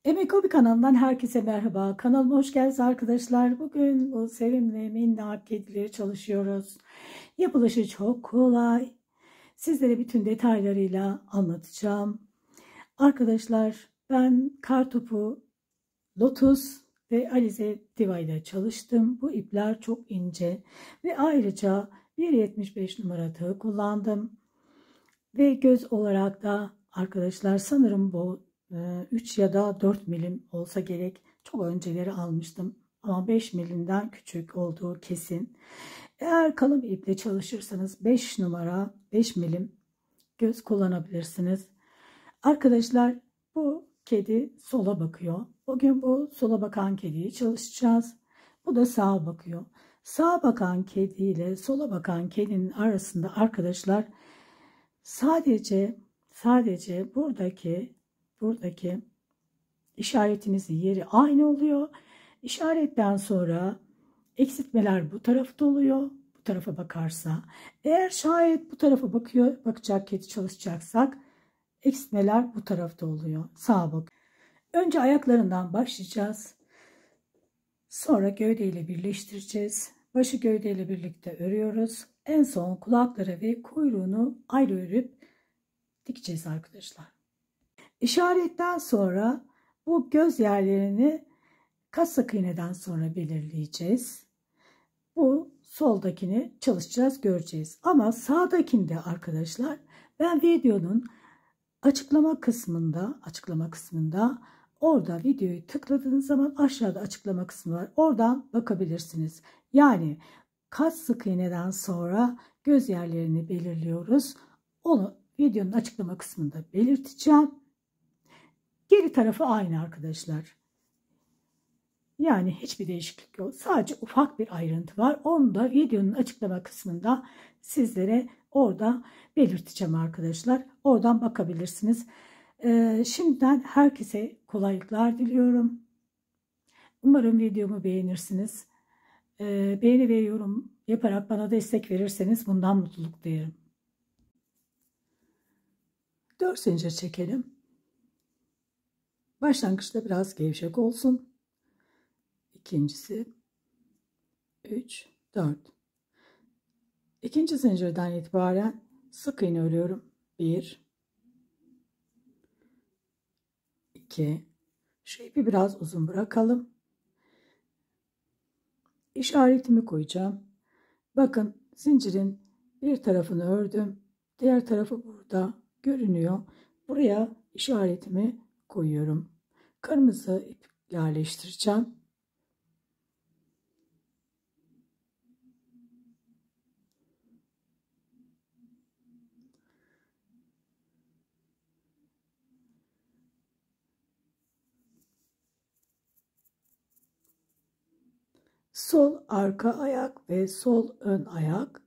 Emek Hobi kanalından herkese merhaba. Kanalıma hoş geldiniz arkadaşlar. Bugün bu sevimli minnak kedileri çalışıyoruz. Yapılışı çok kolay. Sizlere bütün detaylarıyla anlatacağım. Arkadaşlar ben Kartopu, Lotus ve Alize Diva ile çalıştım. Bu ipler çok ince ve ayrıca 1,75 numara tığ kullandım. Ve göz olarak da arkadaşlar sanırım bu 3 ya da 4 milim olsa gerek. Çok önceleri almıştım ama 5 milimden küçük olduğu kesin. Eğer kalın bir iple çalışırsanız 5 numara 5 milim göz kullanabilirsiniz. Arkadaşlar bu kedi sola bakıyor. Bugün bu sola bakan kediyi çalışacağız. Bu da sağa bakıyor. Sağa bakan kedi ile sola bakan kedinin arasında arkadaşlar sadece buradaki işaretimizin yeri aynı oluyor. İşaretten sonra eksiltmeler bu tarafta oluyor. Bu tarafa bakarsa. Eğer şayet bu tarafa bakacak kedi çalışacaksak eksiltmeler bu tarafta oluyor. Sağa bak. Önce ayaklarından başlayacağız. Sonra gövdeyle birleştireceğiz. Başı gövdeyle birlikte örüyoruz. En son kulakları ve kuyruğunu ayrı örüp dikeceğiz arkadaşlar. İşaretten sonra bu göz yerlerini kaç sık iğneden sonra belirleyeceğiz. Bu soldakini çalışacağız, göreceğiz. Ama sağdakinde arkadaşlar ben videonun açıklama kısmında orada videoyu tıkladığınız zaman aşağıda açıklama kısmı var. Oradan bakabilirsiniz. Yani kaç sık iğneden sonra göz yerlerini belirliyoruz. Onu videonun açıklama kısmında belirteceğim. Geri tarafı aynı arkadaşlar. Yani hiçbir değişiklik yok. Sadece ufak bir ayrıntı var. Onu da videonun açıklama kısmında sizlere orada belirteceğim arkadaşlar. Oradan bakabilirsiniz. Şimdiden herkese kolaylıklar diliyorum. Umarım videomu beğenirsiniz. Beğeni ve yorum yaparak bana destek verirseniz bundan mutluluk duyarım. 4 zincir çekelim. Başlangıçta biraz gevşek olsun. İkincisi 3, 4. İkinci zincirden itibaren sık iğne örüyorum. 1, 2. Şu ipi biraz uzun bırakalım. İşaretimi koyacağım. Bakın zincirin bir tarafını ördüm. Diğer tarafı burada görünüyor. Buraya işaretimi koyuyorum. Kırmızı ip yerleştireceğim. Sol arka ayak ve sol ön ayak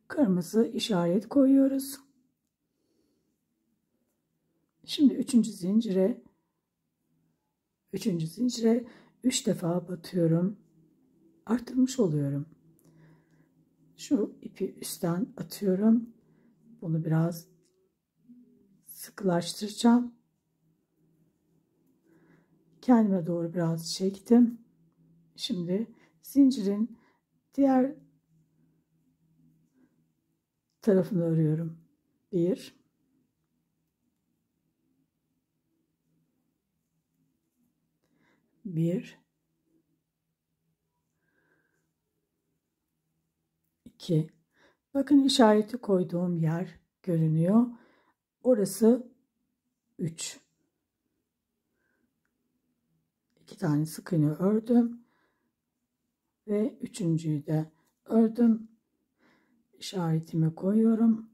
kırmızı işaret koyuyoruz. Şimdi üçüncü zincire 3 defa batıyorum. Artırmış oluyorum. Şu ipi üstten atıyorum. Bunu biraz sıkılaştıracağım. Kendime doğru biraz çektim. Şimdi zincirin diğer tarafını örüyorum. 1, 2. Bakın işareti koyduğum yer görünüyor. Orası 3. 2 tane sık iğne ördüm ve üçüncüyü de ördüm. İşaretimi koyuyorum.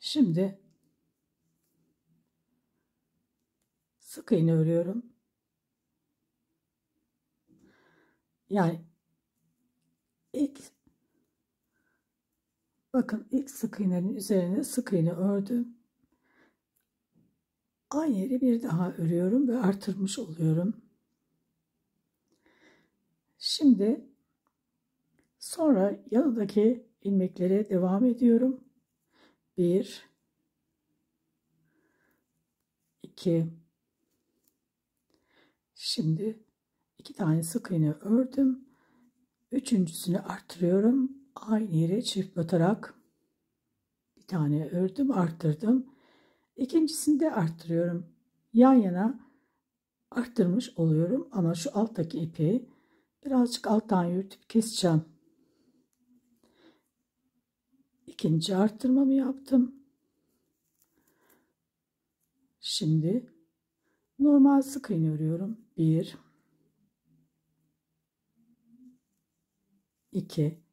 Şimdi sık iğne örüyorum. Yani ilk sık iğnenin üzerine sık iğne ördüm. Aynı yeri bir daha örüyorum ve artırmış oluyorum. Şimdi sonra yanındaki ilmeklere devam ediyorum. 1, 2. Şimdi 2 tane sık iğne ördüm. Üçüncüsünü artırıyorum. Aynı yere çift batarak bir tane ördüm, arttırdım. İkincisini de arttırıyorum. Yan yana arttırmış oluyorum ama şu alttaki ipi birazcık alttan yürütüp keseceğim. İkinci arttırmamı yaptım. Şimdi normal sık iğne örüyorum. 1 2.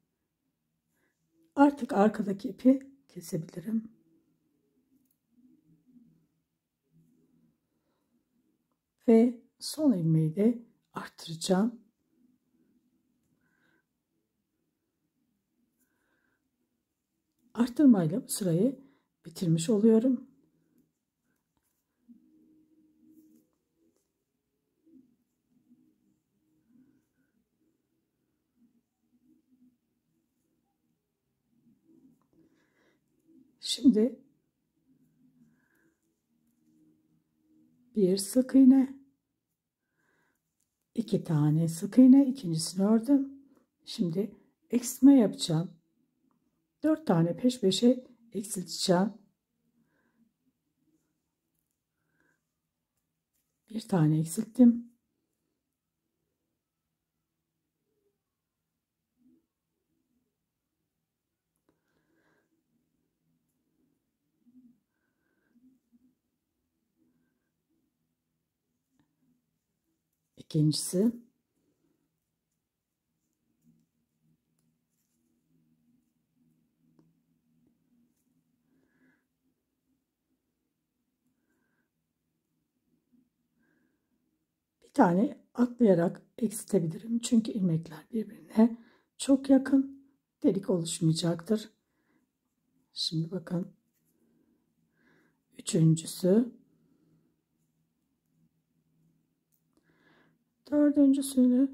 Artık arkadaki ipi kesebilirim. Ve son ilmeği de arttıracağım. Arttırmayla bu sırayı bitirmiş oluyorum. Şimdi bir sık iğne, 2 tane sık iğne, ikincisini ördüm. Şimdi eksiltme yapacağım. 4 tane peş peşe eksilteceğim. Bir tane eksilttim. İkincisi. Bir tane atlayarak eksiltebilirim. Çünkü ilmekler birbirine çok yakın. Delik oluşmayacaktır. Şimdi bakın. Üçüncüsü. Dördüncüsünü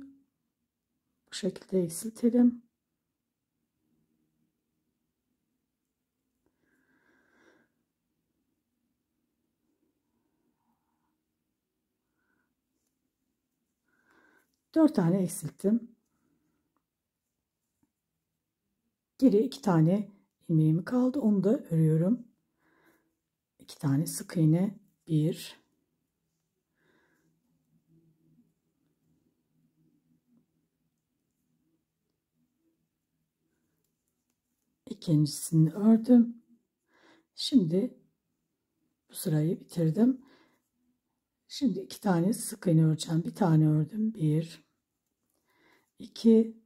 bu şekilde eksiltelim. Dört tane eksilttim. Geri 2 tane ilmeğim kaldı. Onu da örüyorum. 2 tane sık iğne. 1 ikincisini ördüm. Şimdi bu sırayı bitirdim. Şimdi 2 tane sık iğne öreceğim. Bir tane ördüm. 1 2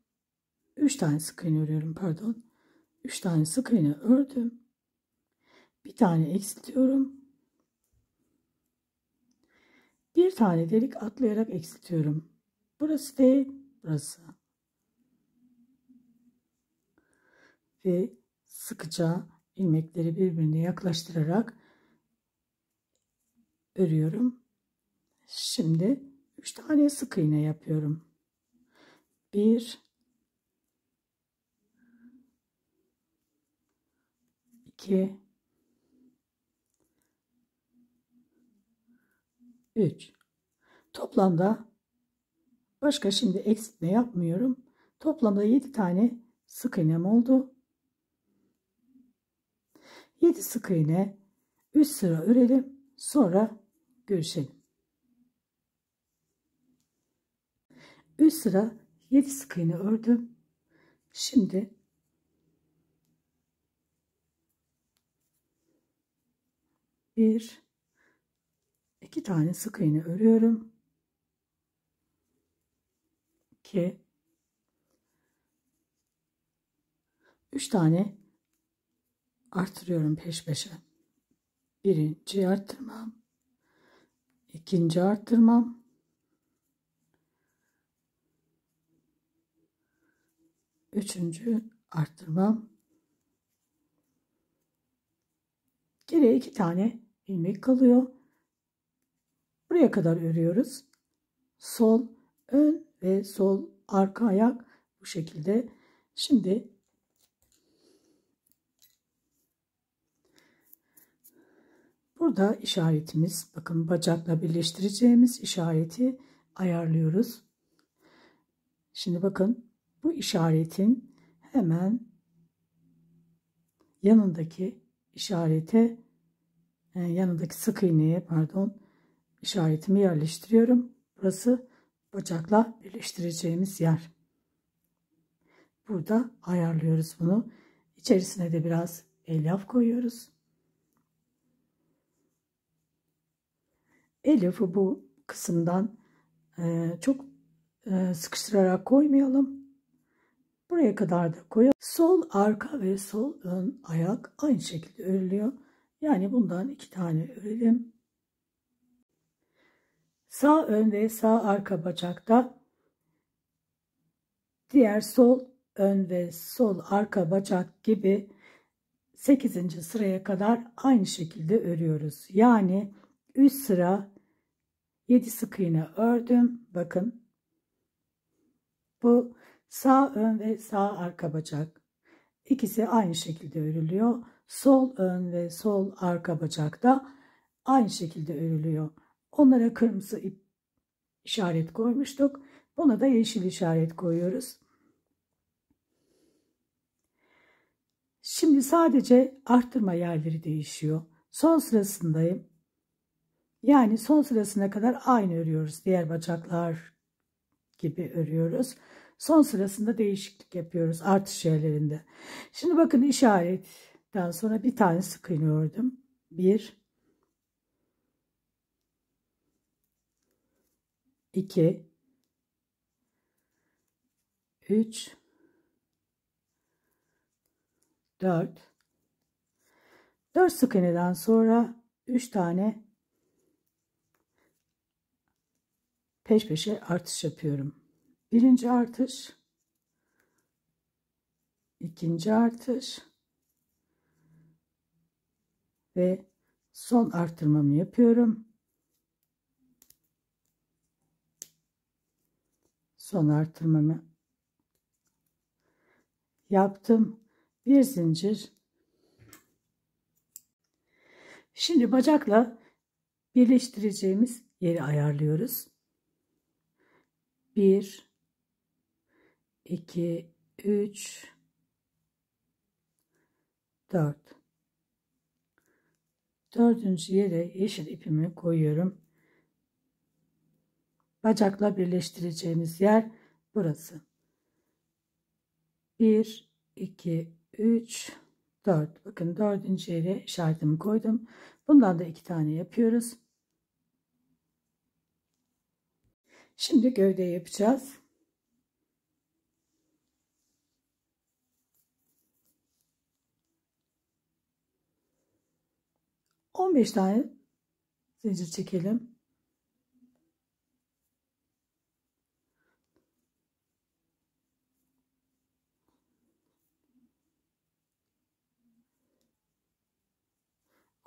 3 tane sık iğne örüyorum, pardon. 3 tane sık iğne ördüm. Bir tane eksiltiyorum. Bir tane delik atlayarak eksiltiyorum. Burası değil, burası. Ve sıkıca ilmekleri birbirine yaklaştırarak örüyorum. Şimdi 3 tane sık iğne yapıyorum. 1 2 3. Toplamda başka şimdi eksiltme yapmıyorum. Toplamda 7 tane sık iğnem oldu. 7 sık iğne 3 sıra örelim. Sonra görüşelim. 3 sıra 7 sık iğne ördüm. Şimdi bir 2 tane sık iğne örüyorum. 2 3 tane artırıyorum peş peşe. Birinci arttırmam, ikinci arttırmam, üçüncü arttırmam. Geriye 2 tane ilmek kalıyor. Buraya kadar örüyoruz. Sol ön ve sol arka ayak bu şekilde. Şimdi Burada işaretimiz, bakın bacakla birleştireceğimiz işareti ayarlıyoruz. Şimdi bakın bu işaretin hemen yanındaki işarete, yanındaki sık iğneye işaretimi yerleştiriyorum. Burası bacakla birleştireceğimiz yer. Burada ayarlıyoruz bunu. İçerisine de biraz elyaf koyuyoruz. Elyafı bu kısımdan çok sıkıştırarak koymayalım. Buraya kadar da koyalım. Sol arka ve sol ön ayak aynı şekilde örülüyor. Yani bundan 2 tane örelim. Sağ ön ve sağ arka bacakta diğer sol ön ve sol arka bacak gibi 8. sıraya kadar aynı şekilde örüyoruz. Yani 3 sıra 7 sık iğne ördüm. Bakın bu sağ ön ve sağ arka bacak. İkisi aynı şekilde örülüyor. Sol ön ve sol arka bacak da aynı şekilde örülüyor. Onlara kırmızı ip işaret koymuştuk. Buna da yeşil işaret koyuyoruz. Şimdi sadece arttırma yerleri değişiyor. Son sırasındayım. Yani son sırasına kadar aynı örüyoruz. Diğer bacaklar gibi örüyoruz. Son sırasında değişiklik yapıyoruz artış yerlerinde. Şimdi bakın işaretten sonra bir tane sık iğne ördüm. 1 2 3 4 sık iğneden sonra 3 tane peş peşe artış yapıyorum. Birinci artış, ikinci artış ve son arttırmamı yapıyorum. Son arttırmamı yaptım. Bir zincir. Şimdi bacakla birleştireceğimiz yeri ayarlıyoruz. 1 2 3 4. Dördüncü yere yeşil ipimi koyuyorum. Bacakla birleştireceğimiz yer burası. 1 2 3 4. Bakın dördüncü yere işaretimi koydum. Bundan da 2 tane yapıyoruz. Şimdi gövde yapacağız. On 15 tane zincir çekelim.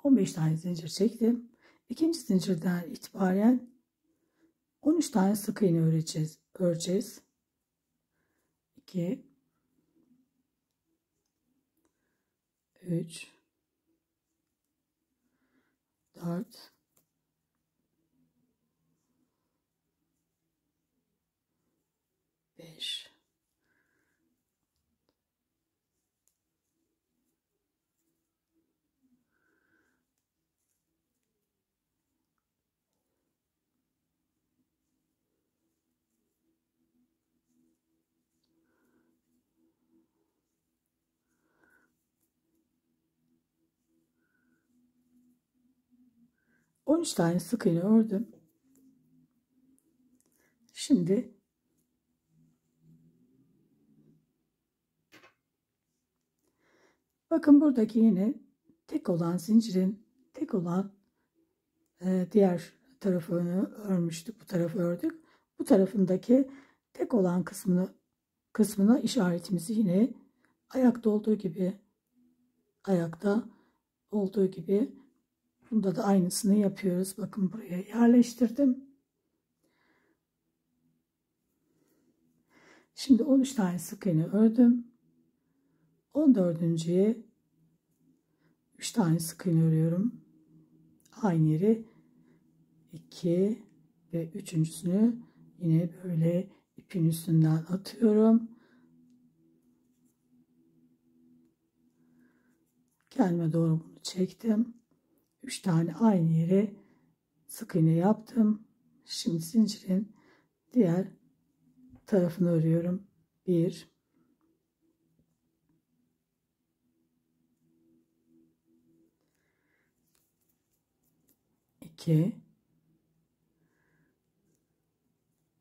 On 15 tane zincir çektim. İkinci zincirden itibaren 13 tane sık iğne öreceğiz. 2 3 4 5 13 tane sık iğne ördüm. Şimdi bakın buradaki yine tek olan zincirin tek olan diğer tarafını örmüştük. Bu tarafı ördük. Bu tarafındaki tek olan kısmına işaretimizi yine ayakta olduğu gibi bunda da aynısını yapıyoruz. Bakın buraya yerleştirdim. Şimdi 13 tane sık iğne ördüm. 14.'ye 3 tane sık iğne örüyorum. aynı yere 2 ve üçüncüsünü yine böyle ipin üstünden atıyorum. Kendime doğru bunu çektim. 3 tane aynı yere sık iğne yaptım. Şimdi zincirin diğer tarafını örüyorum. 1 2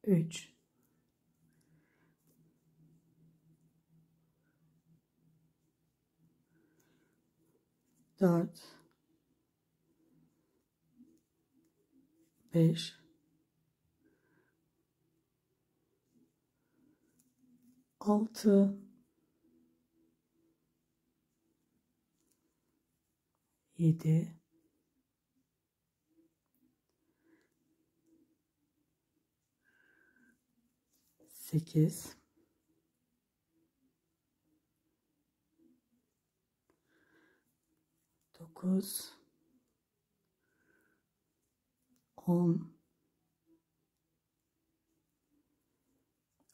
3 4 5 6 7 8 9 10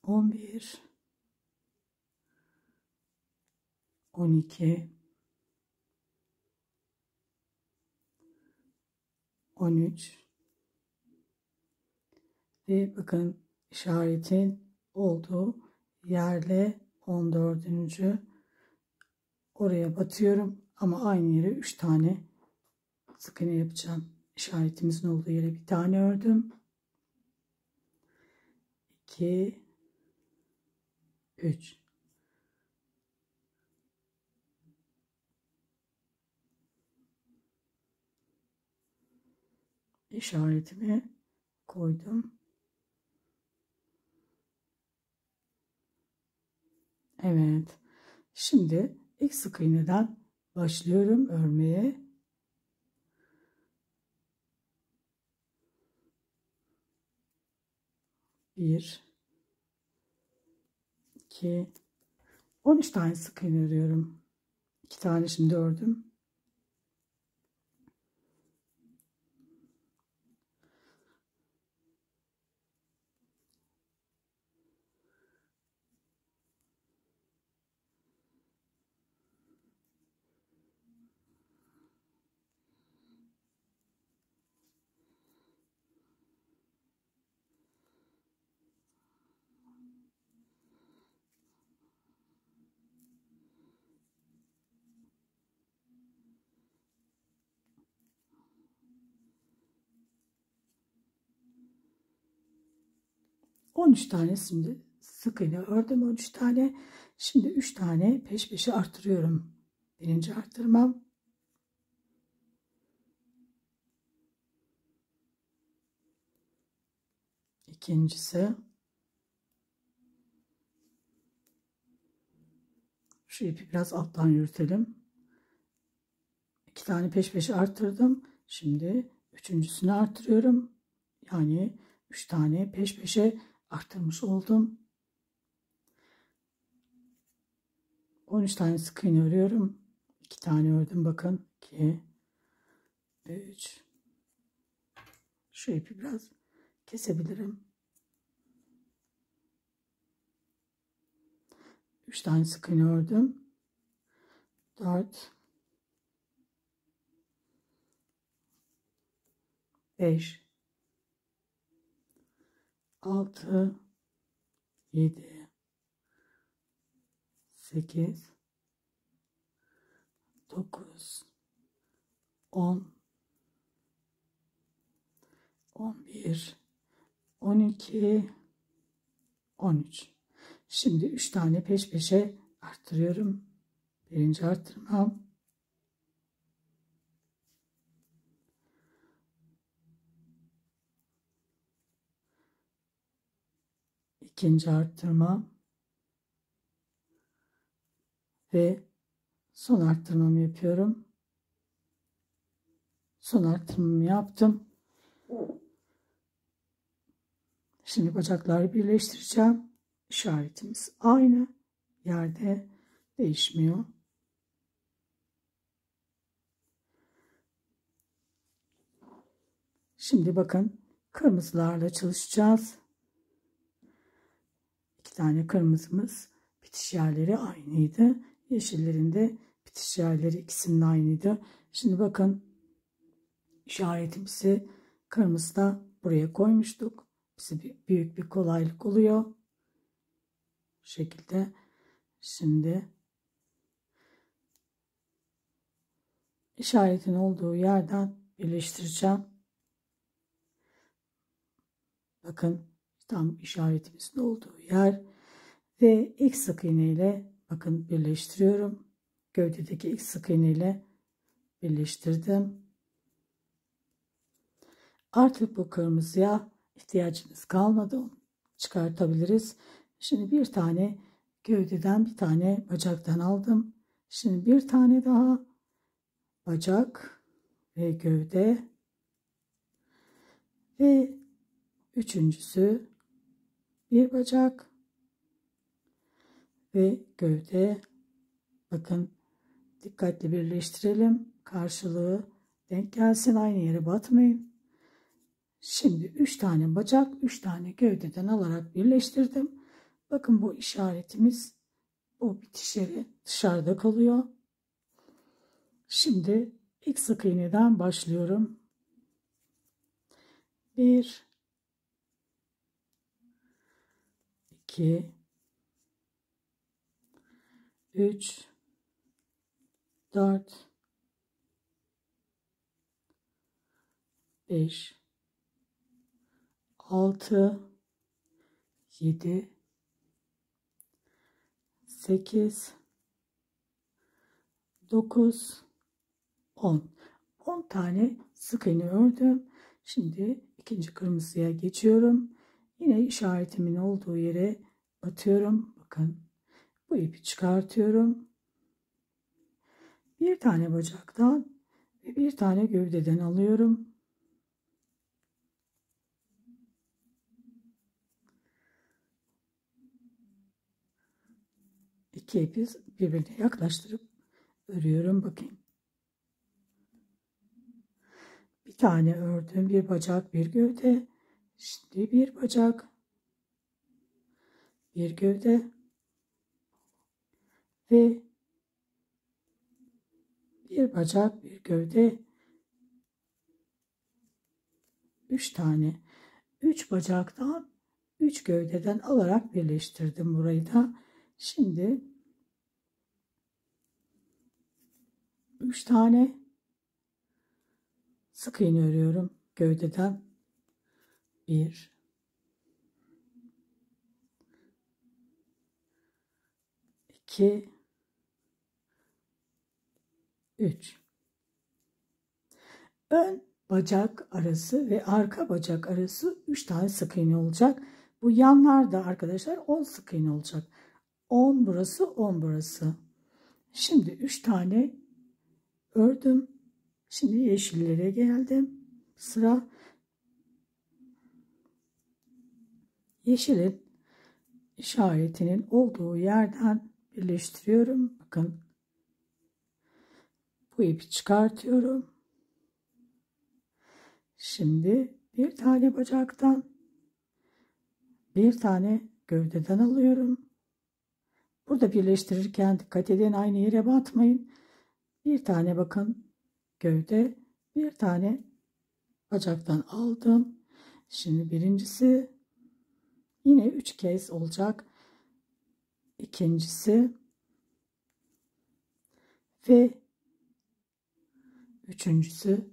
11 12 13 ve bakın işaretin olduğu yerle 14. oraya batıyorum ama aynı yere 3 tane sık iğne yapacağım. İşaretimizin olduğu yere bir tane ördüm. 2 3 işaretimi koydum. Evet. Şimdi ilk sık iğneden başlıyorum örmeye. 1 2 13 tane sık iğne örüyorum. 2 tane şimdi ördüm. 13 tane şimdi sık iğne ördüm. 13 tane. Şimdi 3 tane peş peşe artırıyorum. Birinci artırmam. İkincisi. Şu ipi biraz alttan yürütelim. 2 tane peş peşe artırdım. Şimdi üçüncüsünü artırıyorum. Yani 3 tane peş peşe arttırmış oldum. 13 tane sık iğne örüyorum. 2 tane ördüm bakın. 2 3 şu ipi biraz kesebilirim. 3 tane sık iğne ördüm. 4 5 6 7 8 9 10 11 12 13. Şimdi 3 tane peş peşe arttırıyorum. Birinci arttırmam. İkinci arttırmam. Ve son arttırmamı yapıyorum. Son arttırmamı yaptım. Şimdi bacakları birleştireceğim. İşaretimiz aynı yerde, değişmiyor. Şimdi bakın kırmızılarla çalışacağız. 2 tane kırmızımız, bitiş yerleri aynıydı. Yeşillerin de bitiş yerleri ikisinin aynıydı. Şimdi bakın işaretimizi kırmızıda buraya koymuştuk. Bize büyük bir kolaylık oluyor. Bu şekilde. Şimdi işaretin olduğu yerden birleştireceğim. Bakın tam işaretimizin olduğu yer ve ilk sık iğne ile bakın birleştiriyorum. Gövdedeki ilk sık iğne ile birleştirdim. Artık bu kırmızıya ihtiyacımız kalmadı. Onu çıkartabiliriz. Şimdi bir tane gövdeden, bir tane bacaktan aldım. Şimdi bir tane daha bacak ve gövde ve üçüncüsü bir bacak ve gövde. Bakın dikkatli birleştirelim. Karşılığı denk gelsin, aynı yere batmayın. Şimdi 3 tane bacak, 3 tane gövdeden alarak birleştirdim. Bakın bu işaretimiz, bu bitiş yeri dışarıda kalıyor. Şimdi ilk sık iğneden başlıyorum. 1 2 3 4 5 6 7 8 9 10 tane sık iğne ördüm. Şimdi ikinci kırmızıya geçiyorum. Yine işaretimin olduğu yere batıyorum. Bakın bu ipi çıkartıyorum. Bir tane bacaktan ve bir tane gövdeden alıyorum. İki ipi birbirine yaklaştırıp örüyorum. Bakayım. Bir tane ördüm. Bir bacak, bir gövde. Şimdi bir bacak, bir gövde ve bir bacak, bir gövde. 3 tane. 3 bacaktan, 3 gövdeden alarak birleştirdim burayı da. Şimdi 3 tane sık iğne örüyorum gövdeden. 1 2 3 Ön bacak arası ve arka bacak arası 3 tane sık iğne olacak. Bu yanlarda arkadaşlar 10 sık iğne olacak. 10 burası, 10 burası. Şimdi 3 tane ördüm. Şimdi yeşillere geldim. Sıra yeşilin işaretinin olduğu yerden birleştiriyorum. Bakın bu ipi çıkartıyorum. Şimdi bir tane bacaktan, bir tane gövdeden alıyorum. Burada birleştirirken dikkat edin, aynı yere batmayın. Bir tane bakın gövde, bir tane bacaktan aldım. Şimdi birincisi yine 3 kez olacak. İkincisi ve üçüncüsü.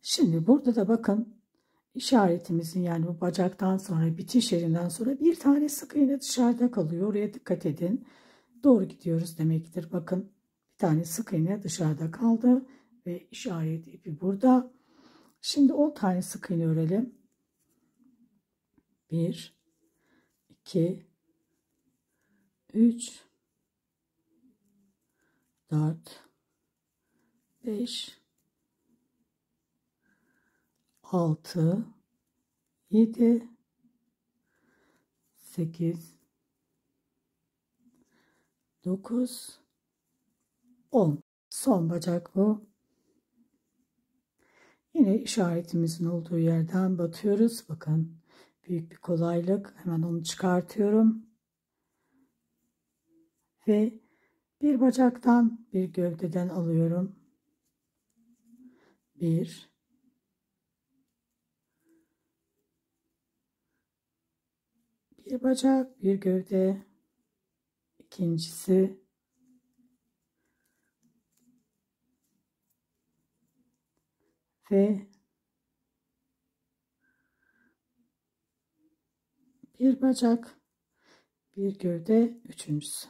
Şimdi burada da bakın işaretimizin, yani bu bacaktan sonra, bitiş yerinden sonra bir tane sık iğne dışarıda kalıyor. Oraya dikkat edin. Doğru gidiyoruz demektir. Bakın bir tane sık iğne dışarıda kaldı ve işaret ipi burada. Şimdi 10 tane sık iğne örelim. 1 2 3 4 5 6 7 8 9 10. Son bacak bu. Yine işaretimizin olduğu yerden batıyoruz. Bakın büyük bir kolaylık. Hemen onu çıkartıyorum. Ve bir bacaktan bir gövdeden alıyorum. Bir bacak, bir gövde. İkincisi ve bir bacak, bir gövde, üçüncüsü.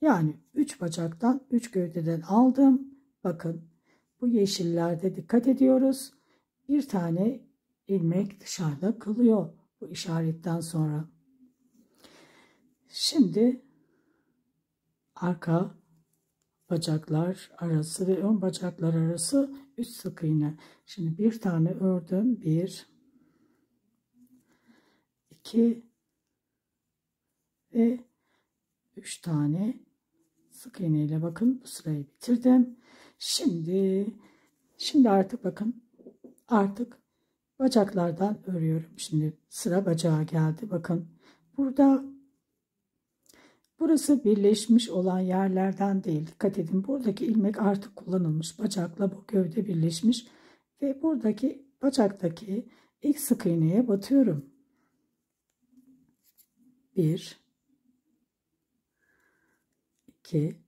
Yani 3 bacaktan 3 gövdeden aldım. Bakın bu yeşillerde dikkat ediyoruz. Bir tane ilmek dışarıda kalıyor bu işaretten sonra. Şimdi arka bacaklar arası ve ön bacaklar arası 3 sık iğne. Şimdi bir tane ördüm. 1 2 ve 3 tane sık iğne ile bakın bu sırayı bitirdim. Şimdi artık bakın artık bacaklardan örüyorum. Şimdi sıra bacağa geldi. Bakın burada burası birleşmiş olan yerlerden değil. Dikkat edin, buradaki ilmek artık kullanılmış. Bacakla bu gövde birleşmiş ve buradaki bacaktaki ilk sık iğneye batıyorum. 1 2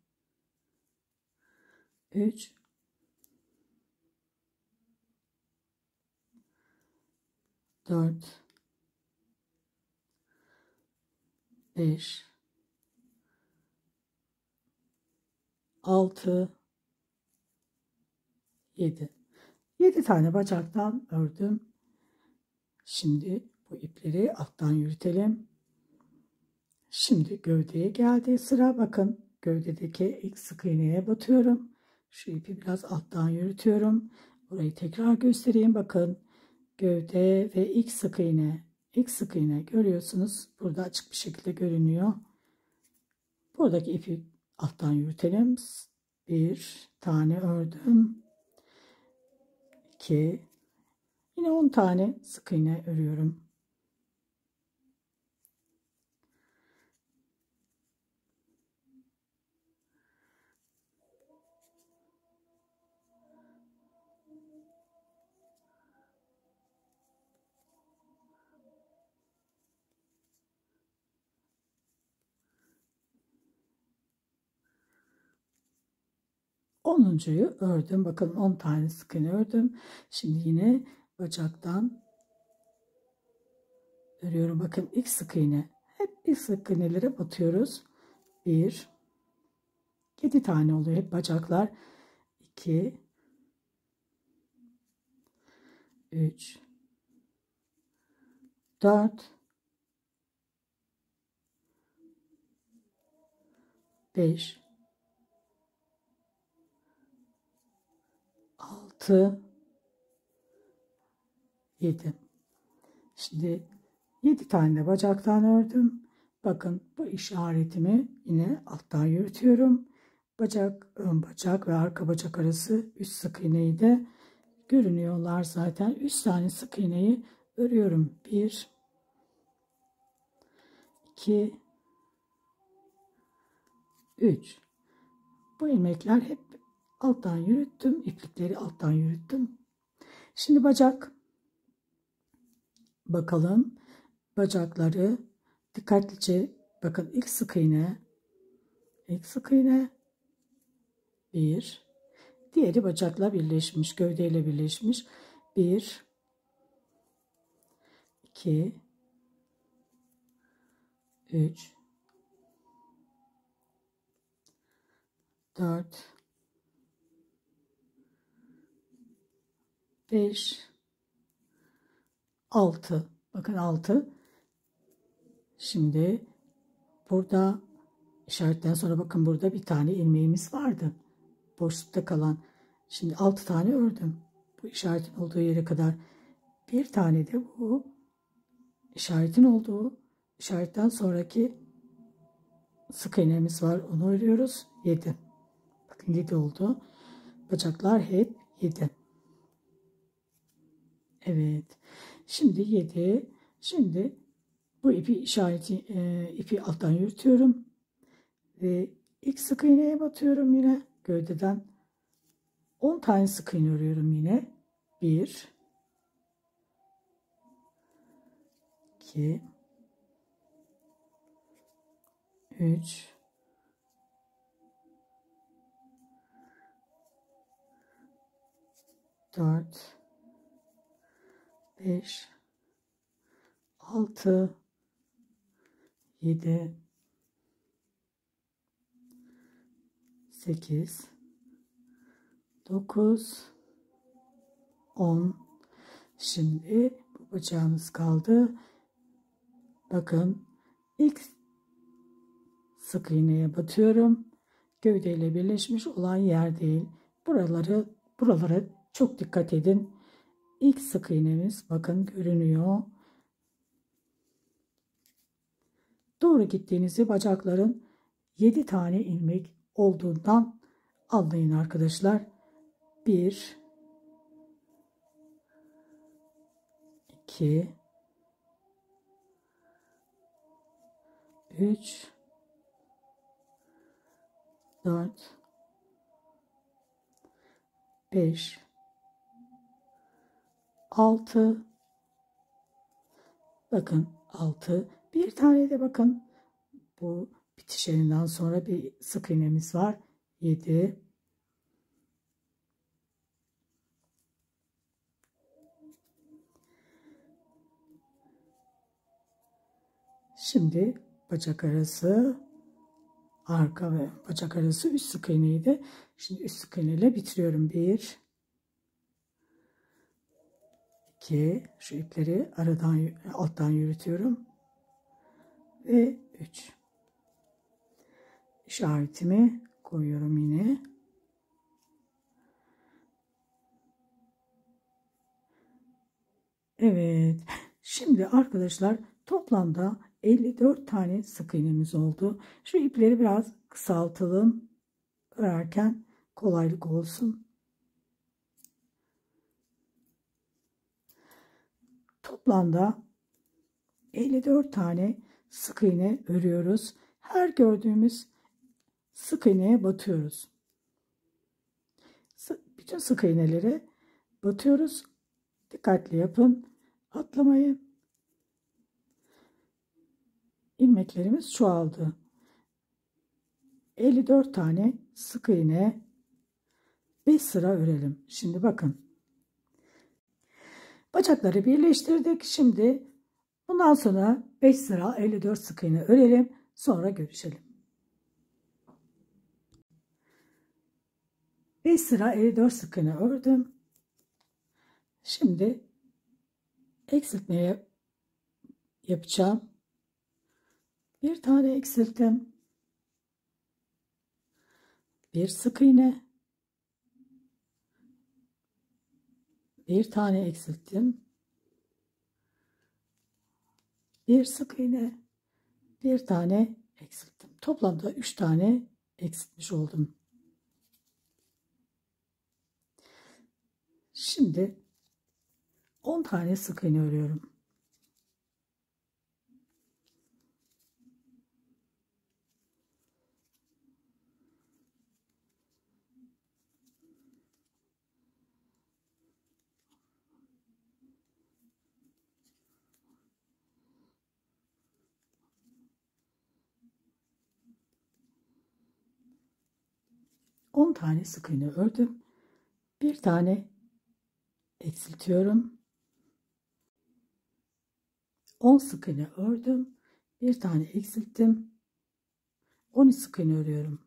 3 4 5 6 7 7 tane bacaktan ördüm. Şimdi bu ipleri alttan yürütelim. Şimdi gövdeye geldi sıra. Bakın gövdedeki ilk sık iğneye batıyorum. Şu ipi biraz alttan yürütüyorum. Burayı tekrar göstereyim. Bakın gövde ve ilk sık iğne. İlk sık iğne görüyorsunuz. Burada açık bir şekilde görünüyor. Buradaki ipi alttan yürütelim. Bir tane ördüm. 2 yine 10 tane sık iğne örüyorum. Onuncuyu ördüm. Bakın 10 tane sık iğne ördüm. Şimdi yine bacaktan örüyorum. Bakın ilk sık iğne. Hep ilk sık iğnelere batıyoruz. 1 7 tane oluyor hep bacaklar. 2 3 4 5 6 7. Şimdi 7 tane de bacaktan ördüm. Bakın bu işaretimi yine alttan yürütüyorum. Bacak, ön bacak ve arka bacak arası 3 sık iğneyi de görünüyorlar zaten. 3 tane sık iğneyi örüyorum. 1 2 3. Bu ilmekler hep alttan yürüttüm. İplikleri alttan yürüttüm. Şimdi bacak. Bakalım bacakları dikkatlice bakın ilk sık iğne. İlk sık iğne. 1. Diğeri bacakla birleşmiş. Gövdeyle birleşmiş. 1 2 3 4 5 6. Bakın 6. Şimdi burada işaretten sonra bakın burada bir tane ilmeğimiz vardı. Boşlukta kalan. Şimdi 6 tane ördüm. Bu işaretin olduğu yere kadar. Bir tane de bu işaretin olduğu işaretten sonraki sık iğnemiz var. Onu örüyoruz. 7. Bakın 7 oldu. Bacaklar hep 7. Evet. Şimdi 7. Şimdi bu ipi alttan yürütüyorum ve ilk sık iğneye batıyorum yine gövdeden 10 tane sık iğne örüyorum yine. 1 2 3 4 5 6 7 8 9 10. Şimdi bu bacağımız kaldı. Bakın ilk sık iğneye batıyorum. Gövdeyle birleşmiş olan yer değil. Buralara çok dikkat edin. İlk sık iğnemiz bakın görünüyor. Doğru gittiğinizi bacakların 7 tane ilmek olduğundan anlayın arkadaşlar. 1 2 3 4 5 6 bakın 6 bir tane de bakın bu bitişeninden sonra bir sık iğnemiz var. 7 şimdi bacak arası arka ve bacak arası üst sık iğneydi. Şimdi üst sık iğneyle bitiriyorum. 1 2 şu ipleri alttan yürütüyorum ve 3 işaretimi koyuyorum yine. Evet. Şimdi arkadaşlar toplamda 54 tane sık iğnemiz oldu. Şu ipleri biraz kısaltalım. Örerken kolaylık olsun. Toplamda 54 tane sık iğne örüyoruz. Her gördüğümüz sık iğneye batıyoruz. Bütün sık iğneleri batıyoruz. Dikkatli yapın. Atlamayın. İlmeklerimiz çoğaldı. 54 tane sık iğne 5 sıra örelim. Şimdi bakın. Bacakları birleştirdik. Şimdi bundan sonra 5 sıra 54 sık iğne örelim. Sonra görüşelim. 5 sıra 54 sık iğne ördüm. Şimdi eksiltmeye yapacağım. Bir tane eksilttim. Bir sık iğne. Bir tane eksilttim. Bir sık iğne. Bir tane eksilttim. Toplamda 3 tane eksiltmiş oldum. Şimdi 10 tane sık iğne örüyorum. On tane sık iğne ördüm. Bir tane eksiltiyorum. 10 sık iğne ördüm. Bir tane eksilttim. 13 sık iğne örüyorum.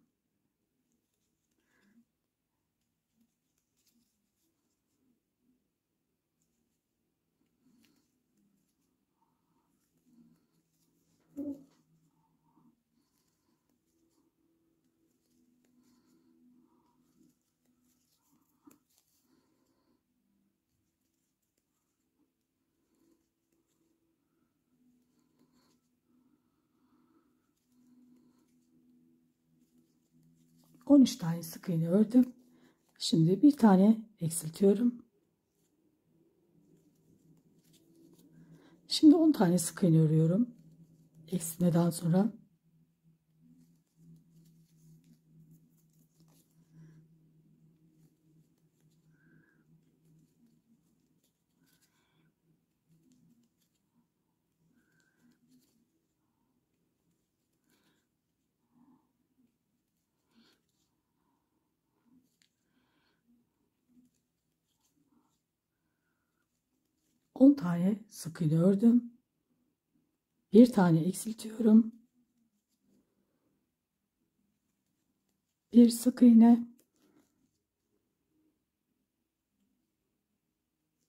On üç tane sık iğne ördüm. Şimdi bir tane eksiltiyorum. Şimdi 10 tane sık iğne örüyorum. Eksiltmeden sonra. On tane sık iğne ördüm. Bir tane eksiltiyorum. Bir sık iğne.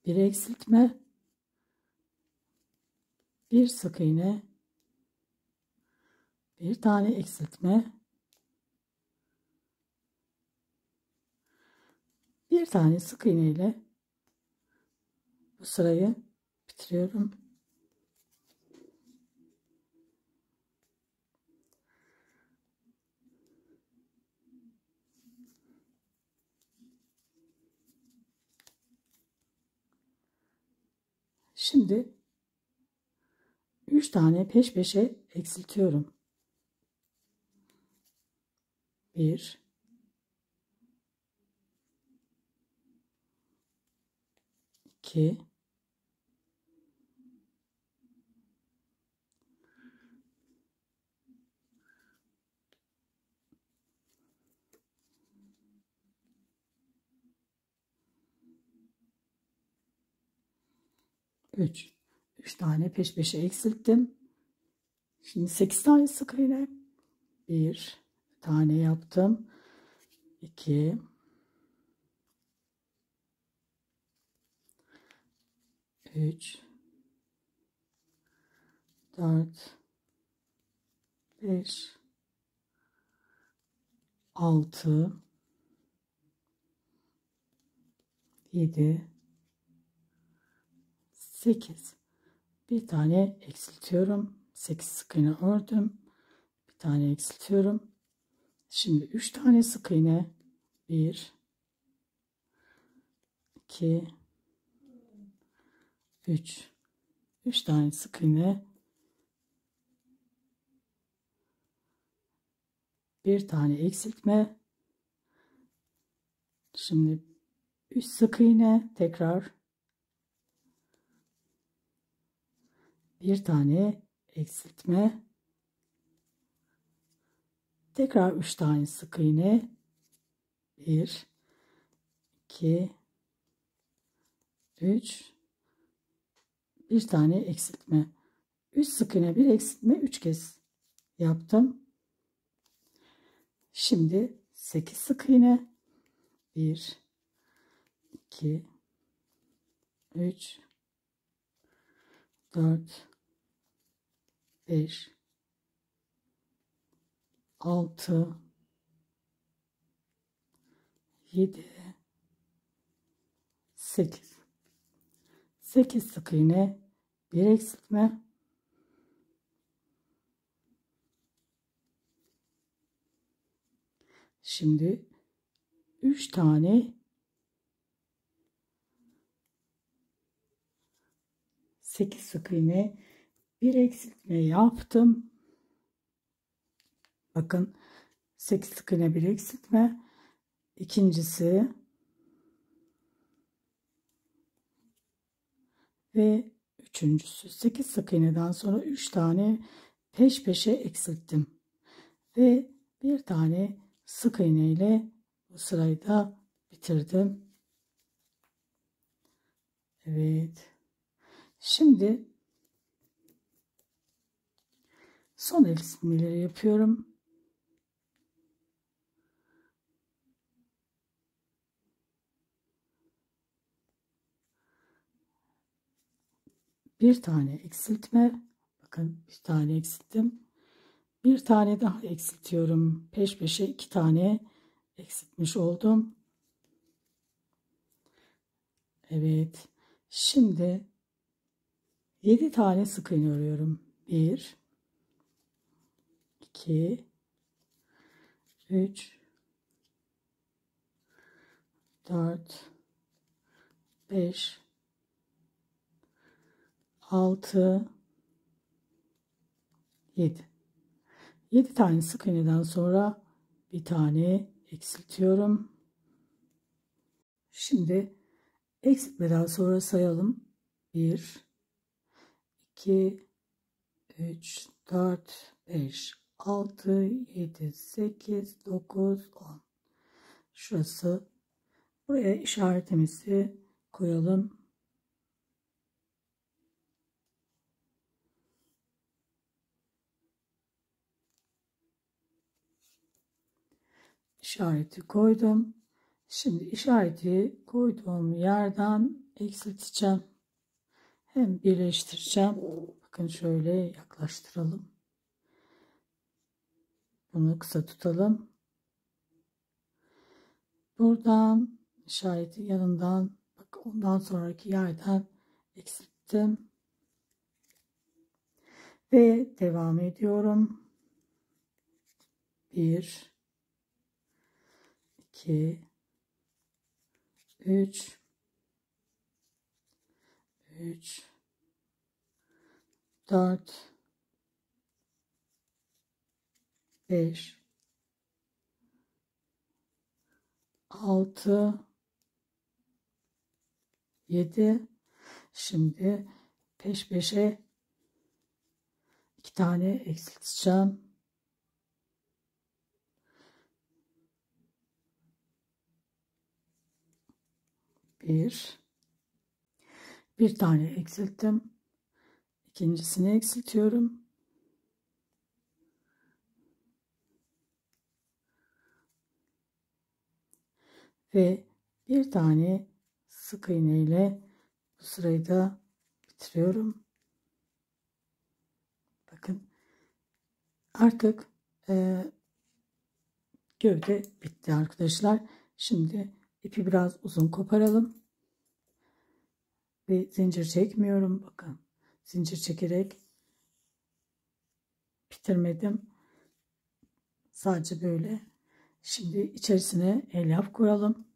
Bir eksiltme. Bir sık iğne. Bir tane eksiltme. Bir tane sık iğne ile bu sırayı bitiriyorum. Şimdi 3 tane peş peşe eksiltiyorum. 1 2 3 tane peş peşe eksilttim. Şimdi 8 tane sık iğne. 1 tane yaptım. 2 3 4 5 6 7 8 bir tane eksiltiyorum. 8 sık iğne ördüm. Bir tane eksiltiyorum. Şimdi 3 tane sık iğne. 1 2 3 tane sık iğne. Bir tane eksiltme. Şimdi 3 sık iğne tekrar. Bir tane eksiltme. Tekrar 3 tane sık iğne. 1 2 3 bir tane eksiltme. 3 sık iğne, bir eksiltme, 3 kez yaptım. Şimdi 8 sık iğne. 1 2 3 4 5 6 7 8 sık iğne, bir eksiltme. Şimdi 3 tane 8 sık iğne, bir eksiltme yaptım. Bakın 8 sık iğne, bir eksiltme. İkincisi ve üçüncüsü. 8 sık iğneden sonra 3 tane peş peşe eksilttim. Ve bir tane sık iğne ile bu sırayı da bitirdim. Evet. Şimdi son eksiltmeleri yapıyorum. Bir tane eksiltme. Bakın bir tane eksilttim. Bir tane daha eksiltiyorum. Peş peşe 2 tane eksiltmiş oldum. Evet. Şimdi 7 tane sık iğne örüyorum. 1 2 3 4 5 6, 7. 7 tane sık iğneden sonra bir tane eksiltiyorum. Şimdi eksiltmeden sonra sayalım. 1, 2, 3, 4, 5, 6, 7, 8, 9, 10. Şurası. Buraya işaretimizi koyalım. İşareti koydum. Şimdi işareti koyduğum yerden eksilteceğim. Hem birleştireceğim. Bakın şöyle yaklaştıralım. Bunu kısa tutalım. Buradan işareti yanından, bak ondan sonraki yerden eksilttim. Ve devam ediyorum. 1, 2, 3, 4, 5, 6, 7. Şimdi peş peşe 2 tane eksilteceğim. 1 tane eksilttim. İkincisini eksiltiyorum. Ve bir tane sık iğne ile bu sırayı da bitiriyorum. Bakın artık gövde bitti arkadaşlar. Şimdi ipi biraz uzun koparalım. Ve zincir çekmiyorum. Bakın zincir çekerek bitirmedim. Sadece böyle. Şimdi içerisine elyaf koyalım.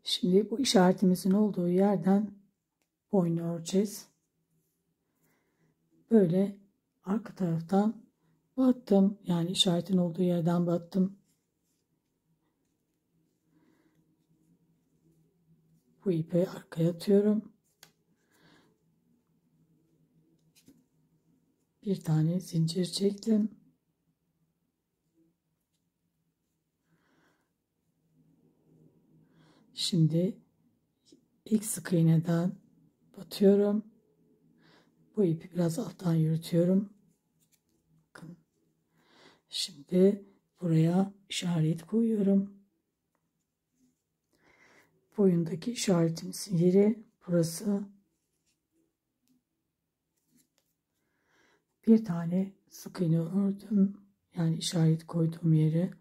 Şimdi bu işaretimizin olduğu yerden boynu öreceğiz. Böyle arka taraftan battım. Yani işaretin olduğu yerden battım. Bu ipi arkaya atıyorum. Bir tane zincir çektim. Şimdi ilk sık iğneden batıyorum. Bu ipi biraz alttan yürütüyorum. Bakın. Şimdi buraya işaret koyuyorum. boyundaki işaretimizin yeri burası. Bir tane sık iğne ördüm. Yani işaret koyduğum yeri